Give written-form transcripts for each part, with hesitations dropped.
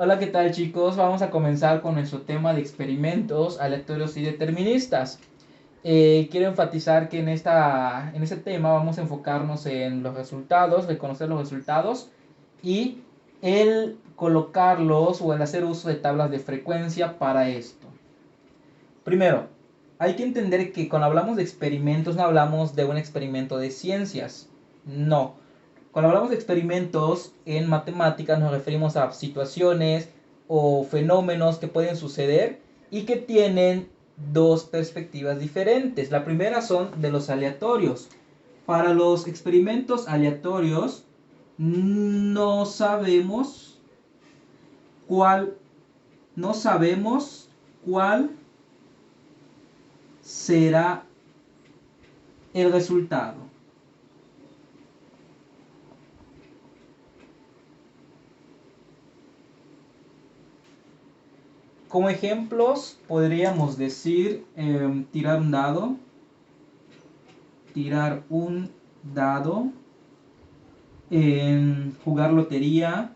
Hola, ¿qué tal, chicos? Vamos a comenzar con nuestro tema de experimentos aleatorios y deterministas. Quiero enfatizar que en este tema vamos a enfocarnos en los resultados, reconocer los resultados y el colocarlos o el hacer uso de tablas de frecuencia para esto. Primero, hay que entender que cuando hablamos de experimentos no hablamos de un experimento de ciencias. No. Cuando hablamos de experimentos en matemáticas nos referimos a situaciones o fenómenos que pueden suceder y que tienen dos perspectivas diferentes. La primera son de los aleatorios. Para los experimentos aleatorios no sabemos cuál no sabemos cuál será el resultado. Como ejemplos podríamos decir tirar un dado, jugar lotería.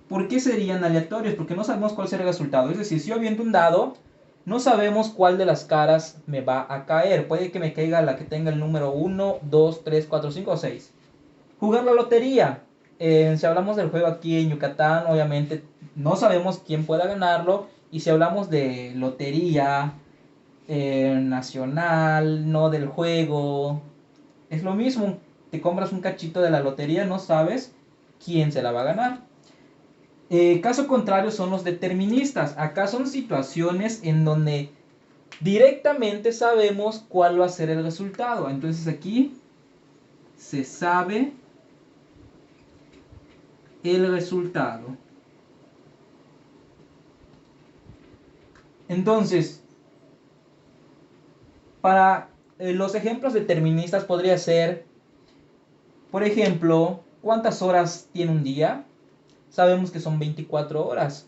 ¿Por qué serían aleatorios? Porque no sabemos cuál será el resultado. Es decir, si yo aviento un dado, no sabemos cuál de las caras me va a caer. Puede que me caiga la que tenga el número 1, 2, 3, 4, 5 o 6. Jugar la lotería. Si hablamos del juego aquí en Yucatán, obviamente no sabemos quién pueda ganarlo. Y si hablamos de lotería nacional, no del juego, es lo mismo. Te compras un cachito de la lotería, no sabes quién se la va a ganar. Caso contrario son los deterministas. Acá son situaciones en donde directamente sabemos cuál va a ser el resultado. Entonces aquí se sabe el resultado. Entonces, para los ejemplos deterministas podría ser, por ejemplo, ¿cuántas horas tiene un día? Sabemos que son 24 horas.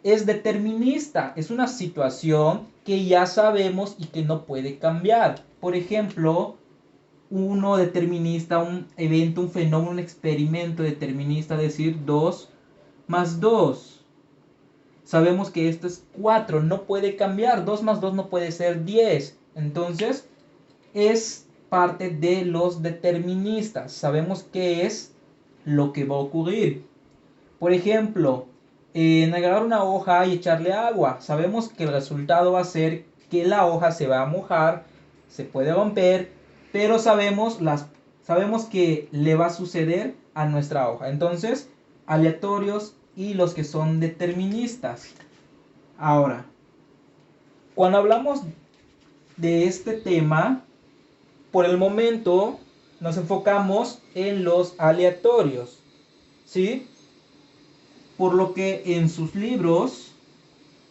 Es determinista, es una situación que ya sabemos y que no puede cambiar. Por ejemplo, uno determinista, un evento, un fenómeno, un experimento determinista, decir 2 más 2. Sabemos que esto es 4, no puede cambiar. 2 más 2 no puede ser 10. Entonces, es parte de los deterministas. Sabemos qué es lo que va a ocurrir. Por ejemplo, en agarrar una hoja y echarle agua, sabemos que el resultado va a ser que la hoja se va a mojar, se puede romper, pero sabemos que le va a suceder a nuestra hoja. Entonces, aleatorios y los que son deterministas. Ahora, cuando hablamos de este tema, por el momento nos enfocamos en los aleatorios, ¿sí? Por lo que en sus libros,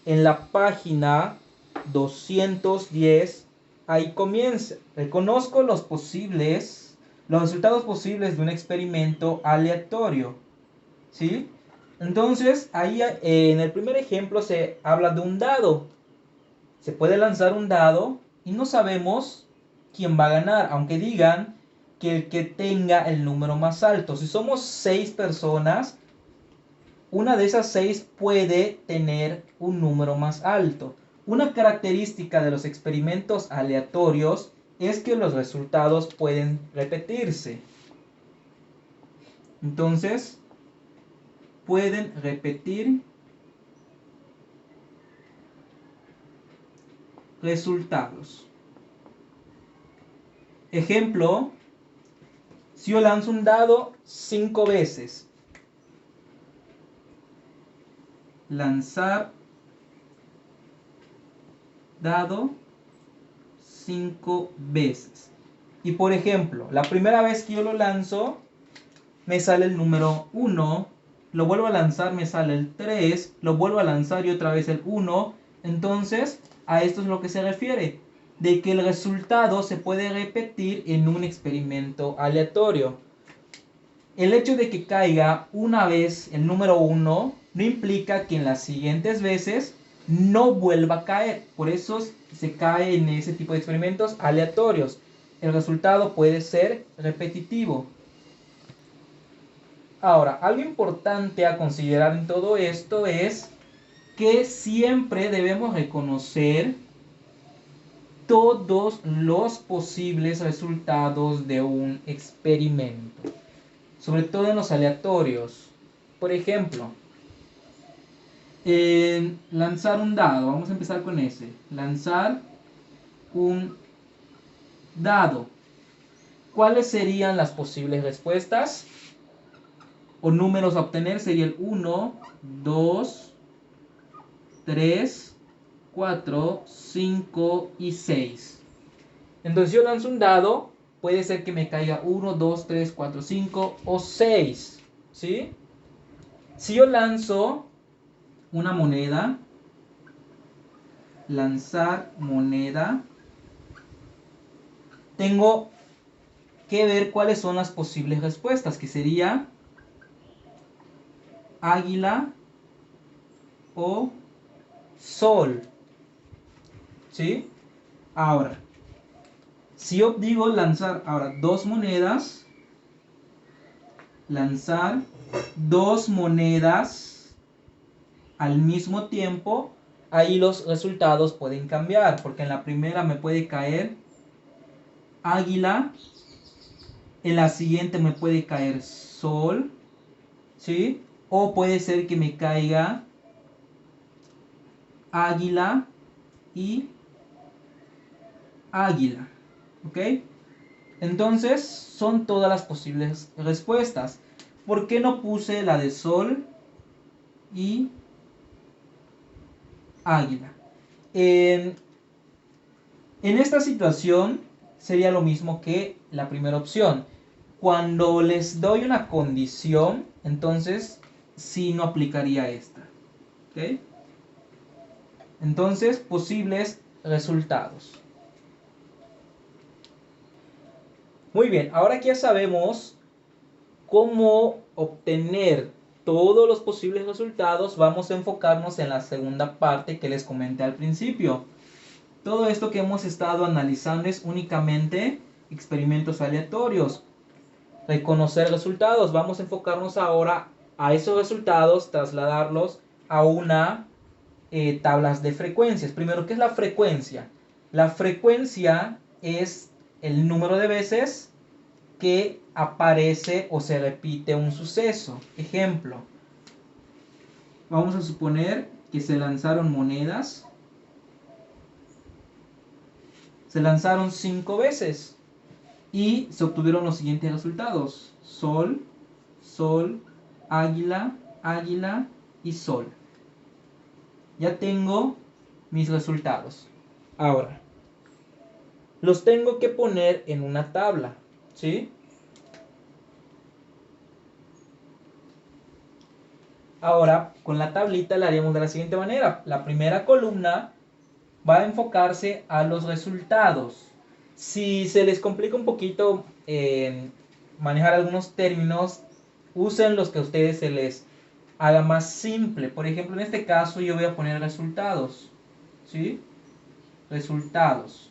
en la página 210, ahí comienza. Reconozco los resultados posibles de un experimento aleatorio, ¿sí? Entonces, ahí en el primer ejemplo se habla de un dado. Se puede lanzar un dado y no sabemos quién va a ganar, aunque digan que el que tenga el número más alto. Si somos 6 personas, una de esas 6 puede tener un número más alto. Una característica de los experimentos aleatorios es que los resultados pueden repetirse. Entonces, pueden repetir resultados. Ejemplo, si yo lanzo un dado 5 veces, lanzar dado 5 veces. Y por ejemplo, la primera vez que yo lo lanzo, me sale el número 1, lo vuelvo a lanzar, me sale el 3, lo vuelvo a lanzar y otra vez el 1. Entonces, a esto es lo que se refiere, de que el resultado se puede repetir en un experimento aleatorio. El hecho de que caiga una vez el número 1 no implica que en las siguientes veces no vuelva a caer. Por eso se cae en ese tipo de experimentos aleatorios. El resultado puede ser repetitivo. Ahora, algo importante a considerar en todo esto es que siempre debemos reconocer todos los posibles resultados de un experimento, sobre todo en los aleatorios. Por ejemplo, en lanzar un dado, vamos a empezar con ese. Lanzar un dado. ¿Cuáles serían las posibles respuestas o números a obtener? Sería el 1, 2, 3, 4, 5 y 6. Entonces yo lanzo un dado, puede ser que me caiga 1, 2, 3, 4, 5 o 6. ¿Sí? Si yo lanzo una moneda, lanzar moneda, tengo que ver cuáles son las posibles respuestas, que sería águila o sol. ¿Sí? Ahora, si yo digo lanzar ahora dos monedas, lanzar dos monedas al mismo tiempo, ahí los resultados pueden cambiar, porque en la primera me puede caer águila, en la siguiente me puede caer sol, ¿sí? O puede ser que me caiga águila y águila, ¿ok? Entonces son todas las posibles respuestas. ¿Por qué no puse la de sol y águila? En esta situación sería lo mismo que la primera opción. Cuando les doy una condición, entonces sí no aplicaría esta. ¿Ok? Entonces, posibles resultados. Muy bien, ahora que ya sabemos cómo obtener todos los posibles resultados, vamos a enfocarnos en la segunda parte que les comenté al principio. Todo esto que hemos estado analizando es únicamente experimentos aleatorios. Reconocer resultados. Vamos a enfocarnos ahora a esos resultados, trasladarlos a una tablas de frecuencias. Primero, ¿qué es la frecuencia? La frecuencia es el número de veces que aparece o se repite un suceso. Ejemplo, vamos a suponer que se lanzaron monedas. Se lanzaron 5 veces y se obtuvieron los siguientes resultados: sol, sol, águila, águila y sol. Ya tengo mis resultados. Ahora, los tengo que poner en una tabla, ¿sí? Ahora, con la tablita la haríamos de la siguiente manera. La primera columna va a enfocarse a los resultados. Si se les complica un poquito manejar algunos términos, usen los que a ustedes se les haga más simple. Por ejemplo, en este caso yo voy a poner resultados. ¿Sí? Resultados.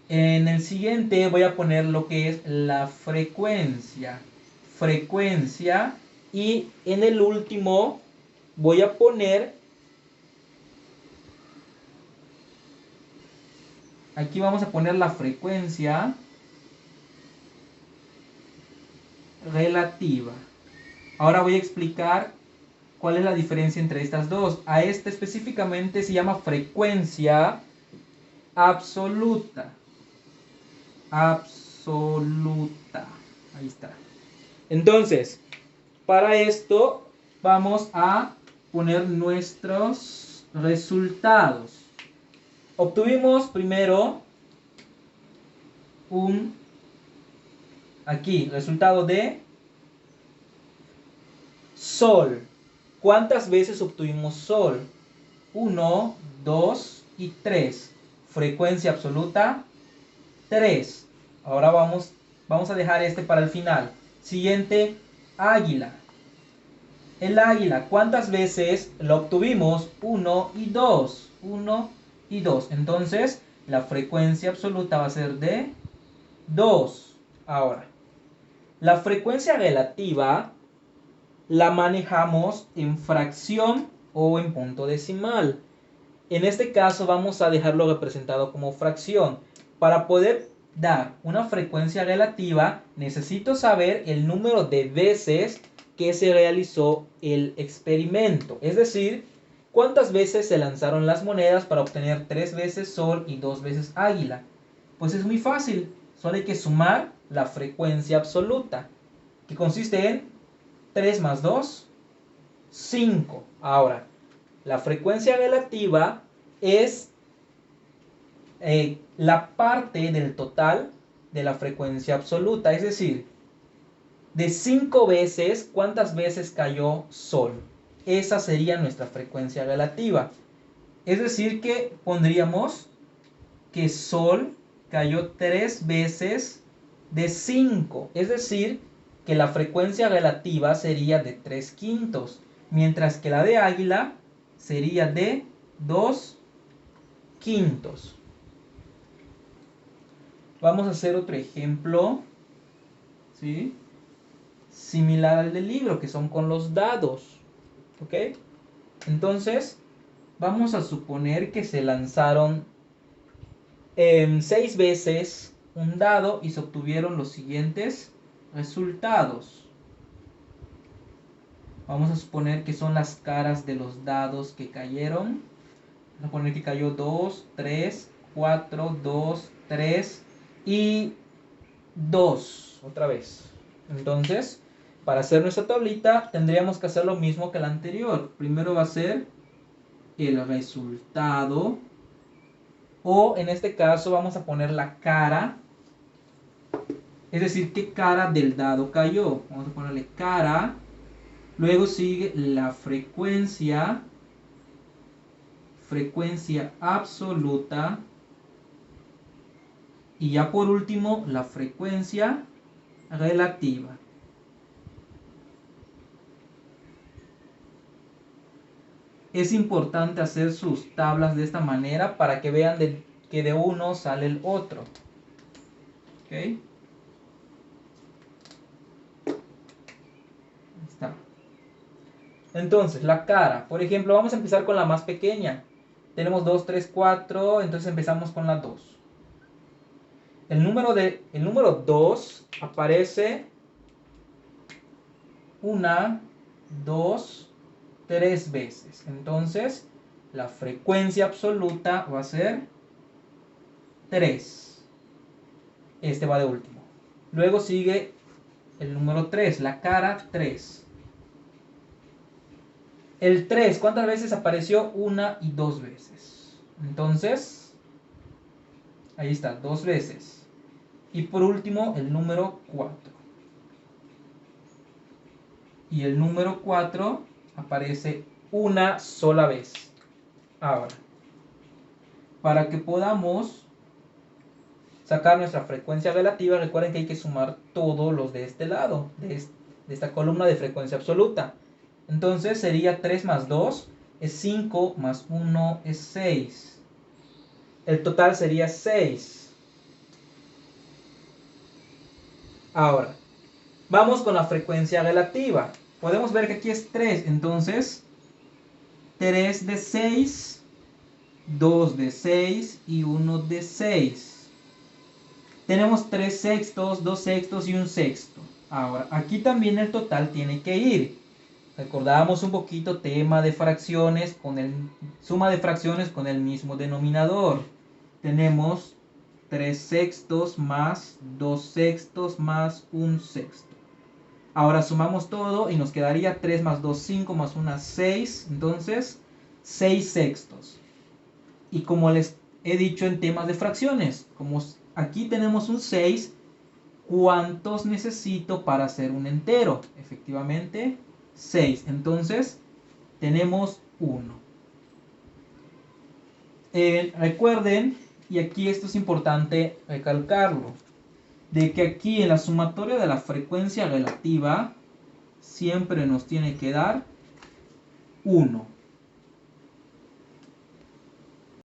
En el siguiente voy a poner lo que es la frecuencia. Frecuencia. Y en el último voy a poner... Aquí vamos a poner la frecuencia relativa. Ahora voy a explicar cuál es la diferencia entre estas dos. A esta específicamente se llama frecuencia absoluta. Absoluta. Ahí está. Entonces, para esto vamos a poner nuestros resultados. Obtuvimos primero aquí, resultado de sol. ¿Cuántas veces obtuvimos sol? 1, 2 y 3. Frecuencia absoluta, 3. Ahora vamos a dejar este para el final. Siguiente, águila. El águila, ¿cuántas veces lo obtuvimos? 1 y 2. 1 y 2. Entonces, la frecuencia absoluta va a ser de 2. Ahora, La frecuencia relativa la manejamos en fracción o en punto decimal. En este caso vamos a dejarlo representado como fracción. Para poder dar una frecuencia relativa necesito saber el número de veces que se realizó el experimento. Es decir, cuántas veces se lanzaron las monedas para obtener 3 veces sol y 2 veces águila. Pues es muy fácil, solo hay que sumar la frecuencia absoluta, que consiste en 3 más 2, 5. Ahora, la frecuencia relativa es la parte del total de la frecuencia absoluta, es decir, de 5 veces, ¿cuántas veces cayó sol? Esa sería nuestra frecuencia relativa. Es decir, que pondríamos que sol cayó 3 veces de 5. Es decir, que la frecuencia relativa sería de 3/5, mientras que la de águila sería de 2/5. Vamos a hacer otro ejemplo, ¿sí? Similar al del libro, que son con los dados. ¿Ok? Entonces, vamos a suponer que se lanzaron 6 veces un dado y se obtuvieron los siguientes resultados. Vamos a suponer que son las caras de los dados que cayeron. Vamos a poner que cayó 2, 3, 4, 2, 3 y 2. Otra vez. Entonces, para hacer nuestra tablita tendríamos que hacer lo mismo que la anterior. Primero va a ser el resultado, o en este caso vamos a poner la cara, es decir, qué cara del dado cayó. Vamos a ponerle cara, luego sigue la frecuencia absoluta, y ya por último la frecuencia relativa. Es importante hacer sus tablas de esta manera para que vean que de uno sale el otro. ¿Ok? Ahí está. Entonces, la cara. Por ejemplo, vamos a empezar con la más pequeña. Tenemos 2, 3, 4. Entonces empezamos con la 2. El número 2 aparece 1, 2, 3 veces. Entonces, la frecuencia absoluta va a ser 3. Este va de último. Luego sigue el número 3, la cara 3. El 3, ¿cuántas veces apareció? 1 y 2 veces. Entonces, ahí está, 2 veces. Y por último, el número 4. Y el número 4 aparece una sola vez. Ahora, para que podamos sacar nuestra frecuencia relativa, recuerden que hay que sumar todos los de este lado, de esta columna de frecuencia absoluta. Entonces sería 3 más 2 es 5, más 1 es 6. El total sería 6. Ahora, vamos con la frecuencia relativa. Podemos ver que aquí es 3, entonces 3 de 6, 2 de 6 y 1 de 6. Tenemos 3 sextos, 2 sextos y 1 sexto. Ahora, aquí también el total tiene que ir. Recordábamos un poquito tema de fracciones, suma de fracciones con el mismo denominador. Tenemos 3 sextos más 2 sextos más 1 sexto. Ahora sumamos todo y nos quedaría 3 más 2, 5 más 1, 6. Entonces, 6 sextos. Y como les he dicho en temas de fracciones, como aquí tenemos un 6, ¿cuántos necesito para hacer un entero? Efectivamente, 6. Entonces, tenemos 1. Recuerden, y aquí esto es importante recalcarlo, de que aquí en la sumatoria de la frecuencia relativa siempre nos tiene que dar 1.